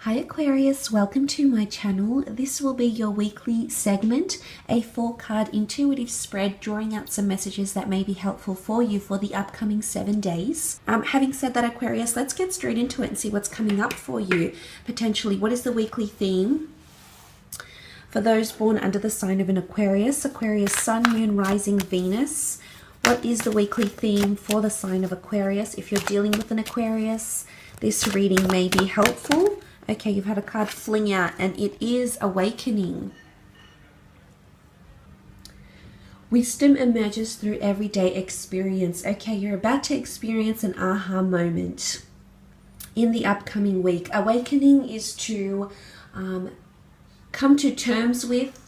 Hi Aquarius, welcome to my channel. This will be your weekly segment, a 4-card intuitive spread drawing out some messages that may be helpful for you for the upcoming 7 days. Having said that, Aquarius, let's get straight into it and see what's coming up for you. Potentially, what is the weekly theme for those born under the sign of an Aquarius? Aquarius, Sun, Moon, Rising, Venus. What is the weekly theme for the sign of Aquarius? If you're dealing with an Aquarius, this reading may be helpful. Okay, you've had a card fling out, and it is awakening. Wisdom emerges through everyday experience. Okay, you're about to experience an aha moment in the upcoming week. Awakening is to come to terms with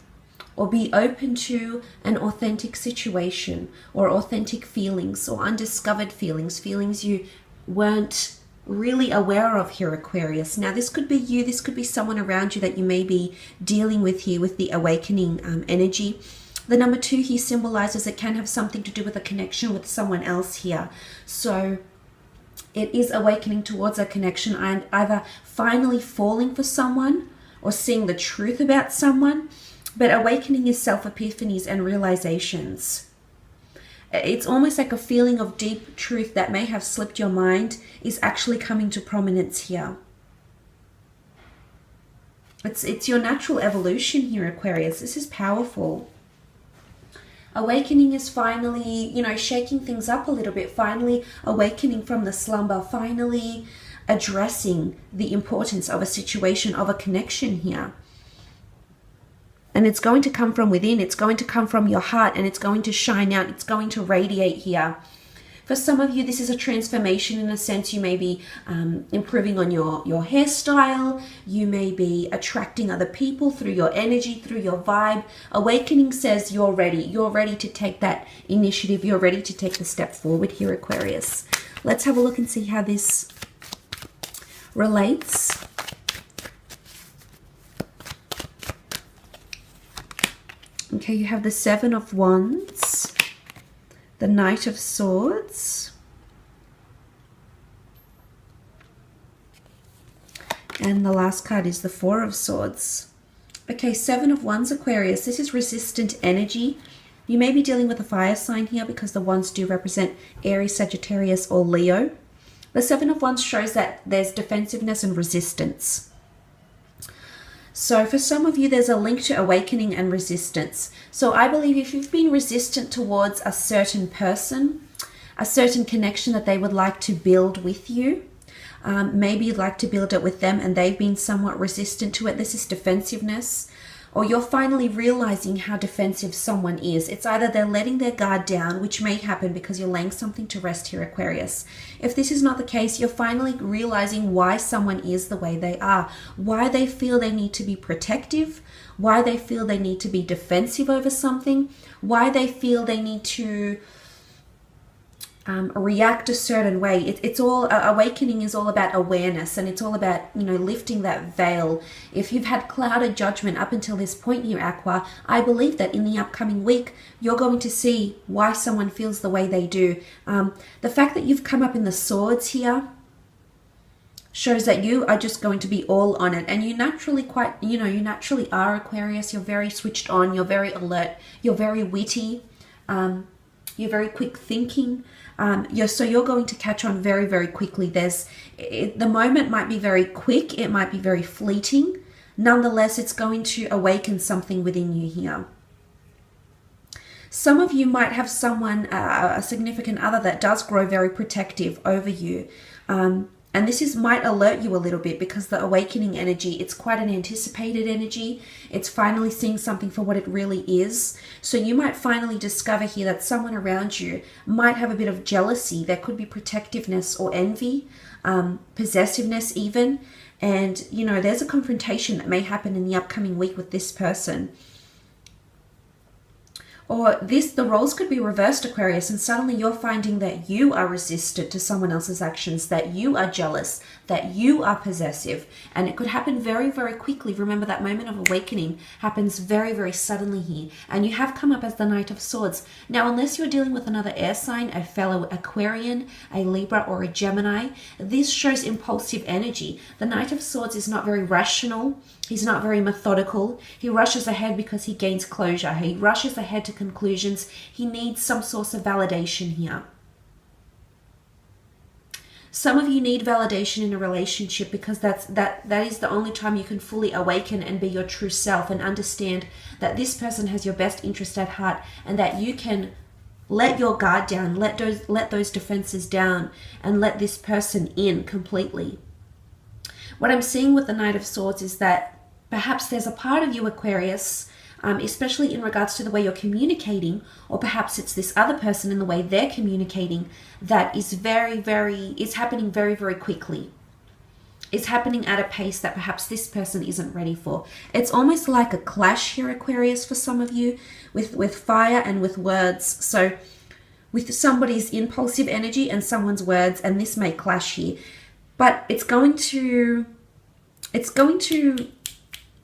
or be open to an authentic situation or authentic feelings or undiscovered feelings, feelings you weren't really aware of here, Aquarius. Now, this could be you, this could be someone around you that you may be dealing with here with the awakening energy. The number 2 here symbolizes it can have something to do with a connection with someone else here. So it is awakening towards a connection and either finally falling for someone or seeing the truth about someone. But awakening is self-epiphanies and realizations. It's almost like a feeling of deep truth that may have slipped your mind is actually coming to prominence here. It's your natural evolution here, Aquarius. This is powerful. Awakening is finally, shaking things up a little bit, finally awakening from the slumber, finally addressing the importance of a situation, of a connection here. And it's going to come from within. It's going to come from your heart, and it's going to shine out. It's going to radiate here. For some of you, this is a transformation in a sense. You may be improving on your hairstyle. You may be attracting other people through your energy, through your vibe. Awakening says you're ready. You're ready to take that initiative. You're ready to take the step forward here, Aquarius. Let's have a look and see how this relates. Okay, you have the 7 of Wands, the Knight of Swords, and the last card is the 4 of Swords. Okay, 7 of Wands, Aquarius. This is resistant energy. You may be dealing with a fire sign here because the Wands do represent Aries, Sagittarius, or Leo. The 7 of Wands shows that there's defensiveness and resistance. So for some of you, there's a link to awakening and resistance. So I believe if you've been resistant towards a certain person, a certain connection that they would like to build with you, maybe you'd like to build it with them and they've been somewhat resistant to it. This is defensiveness. Or you're finally realizing how defensive someone is. It's either they're letting their guard down, which may happen because you're laying something to rest here, Aquarius. If this is not the case, you're finally realizing why someone is the way they are, why they feel they need to be protective, why they feel they need to be defensive over something, why they feel they need to react a certain way. It's all, awakening is all about awareness, and it's all about, lifting that veil. If you've had clouded judgment up until this point here, Aqua, I believe that in the upcoming week, you're going to see why someone feels the way they do. The fact that you've come up in the swords here shows that you are just going to be all on it, and you naturally you naturally are, Aquarius. You're very switched on, you're very alert, you're very witty, you're very quick thinking. So you're going to catch on very, very quickly. The moment might be very quick. It might be very fleeting. Nonetheless, it's going to awaken something within you here. Some of you might have someone, a significant other, that does grow very protective over you. And this might alert you a little bit because the awakening energy, it's quite an anticipated energy. It's finally seeing something for what it really is. So you might finally discover here that someone around you might have a bit of jealousy. There could be protectiveness or envy, possessiveness even. And, there's a confrontation that may happen in the upcoming week with this person. Or the roles could be reversed, Aquarius, and suddenly you're finding that you are resistant to someone else's actions, that you are jealous, that you are possessive. And it could happen very, very quickly. Remember, that moment of awakening happens very, very suddenly here. And you have come up as the Knight of Swords. Now, unless you're dealing with another air sign, a fellow Aquarian, a Libra, or a Gemini, this shows impulsive energy. The Knight of Swords is not very rational. He's not very methodical. He rushes ahead because he gains closure. He rushes ahead to conclusions. He needs some source of validation here. Some of you need validation in a relationship because that is the only time you can fully awaken and be your true self and understand that this person has your best interest at heart, and that you can let your guard down, let those defenses down, and let this person in completely. What I'm seeing with the Knight of Swords is that perhaps there's a part of you, Aquarius, especially in regards to the way you're communicating, or perhaps it's this other person in the way they're communicating, that is it's happening very, very quickly. It's happening at a pace that perhaps this person isn't ready for. It's almost like a clash here, Aquarius, for some of you, with fire and with words. So with somebody's impulsive energy and someone's words, and this may clash here. But it's going to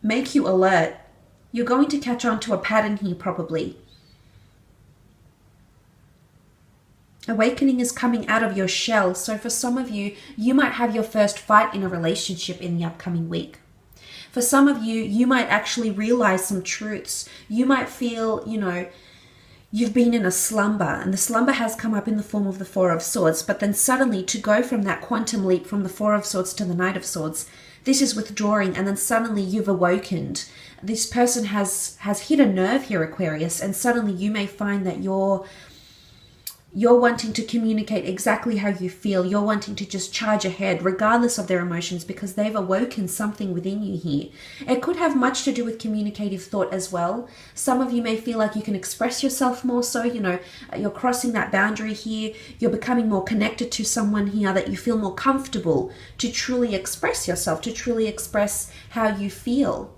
make you alert. You're going to catch on to a pattern here, probably. Awakening is coming out of your shell. So for some of you, you might have your first fight in a relationship in the upcoming week. For some of you, you might actually realize some truths. You might feel, you've been in a slumber, and the slumber has come up in the form of the Four of Swords. But then suddenly, to go from that quantum leap from the Four of Swords to the Knight of Swords, this is withdrawing, and then suddenly you've awakened. This person has hit a nerve here, Aquarius, and suddenly you may find that you're wanting to communicate exactly how you feel. You're wanting to just charge ahead regardless of their emotions, because they've awoken something within you here. It could have much to do with communicative thought as well. Some of you may feel like you can express yourself more so, you're crossing that boundary here. You're becoming more connected to someone here, that you feel more comfortable to truly express yourself, to truly express how you feel.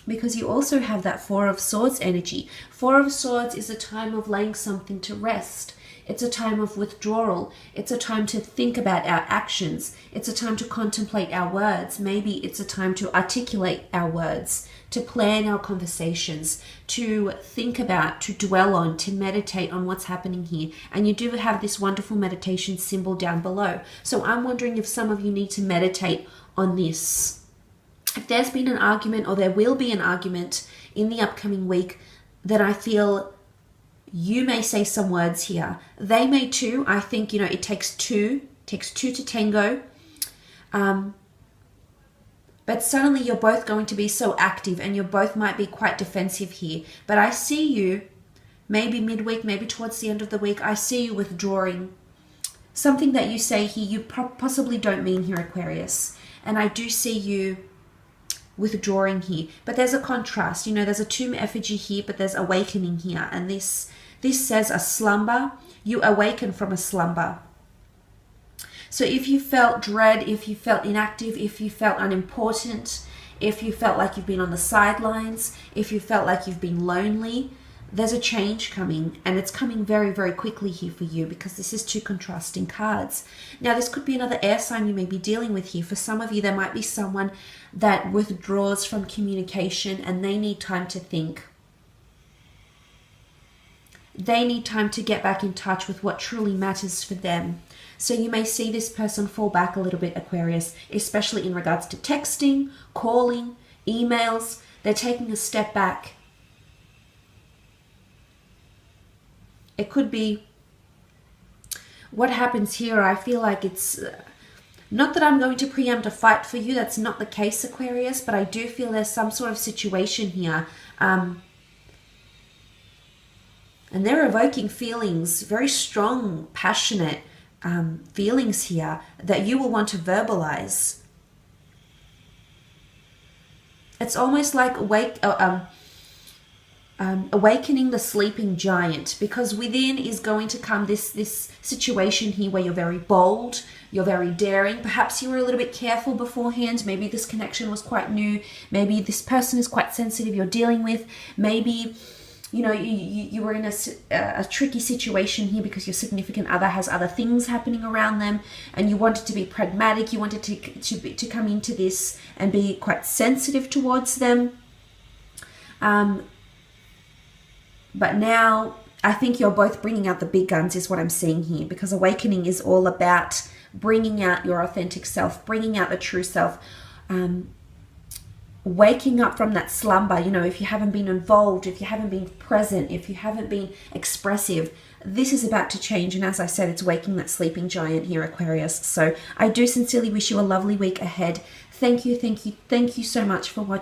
Because you also have that Four of Swords energy. Four of Swords is a time of laying something to rest. It's a time of withdrawal. It's a time to think about our actions. It's a time to contemplate our words. Maybe it's a time to articulate our words, to plan our conversations, to think about, to dwell on, to meditate on what's happening here. And you do have this wonderful meditation symbol down below. So I'm wondering if some of you need to meditate on this. If there's been an argument, or there will be an argument in the upcoming week, that I feel you may say some words here. They may too. I think, it takes two to tango. But suddenly you're both going to be so active, and you both might be quite defensive here. But I see you, maybe midweek, maybe towards the end of the week, I see you withdrawing. Something that you say here, you possibly don't mean here, Aquarius. And I do see you withdrawing here, but there's a contrast. There's a tomb effigy here, but there's awakening here, and this says a slumber. You awaken from a slumber. So if you felt dread, if you felt inactive, if you felt unimportant, if you felt like you've been on the sidelines, if you felt like you've been lonely, there's a change coming, and it's coming very, very quickly here for you, because this is two contrasting cards. Now, this could be another air sign you may be dealing with here. For some of you, there might be someone that withdraws from communication, and they need time to think. They need time to get back in touch with what truly matters for them. So you may see this person fall back a little bit, Aquarius, especially in regards to texting, calling, emails. They're taking a step back. It could be what happens here. I feel like it's not that I'm going to preempt a fight for you. That's not the case, Aquarius, but I do feel there's some sort of situation here. And they're evoking feelings, very strong, passionate feelings here that you will want to verbalize. It's almost like awakening the sleeping giant, because within is going to come this situation here where you're very bold, you're very daring. Perhaps you were a little bit careful beforehand. Maybe this connection was quite new. Maybe this person is quite sensitive you're dealing with. Maybe, you know, you were in a tricky situation here because your significant other has other things happening around them, and you wanted to be pragmatic. You wanted to come into this and be quite sensitive towards them. But now I think you're both bringing out the big guns is what I'm seeing here, because awakening is all about bringing out your authentic self, bringing out the true self, waking up from that slumber. You know, if you haven't been involved, if you haven't been present, if you haven't been expressive, this is about to change. And as I said, it's waking that sleeping giant here, Aquarius. So I do sincerely wish you a lovely week ahead. Thank you so much for watching.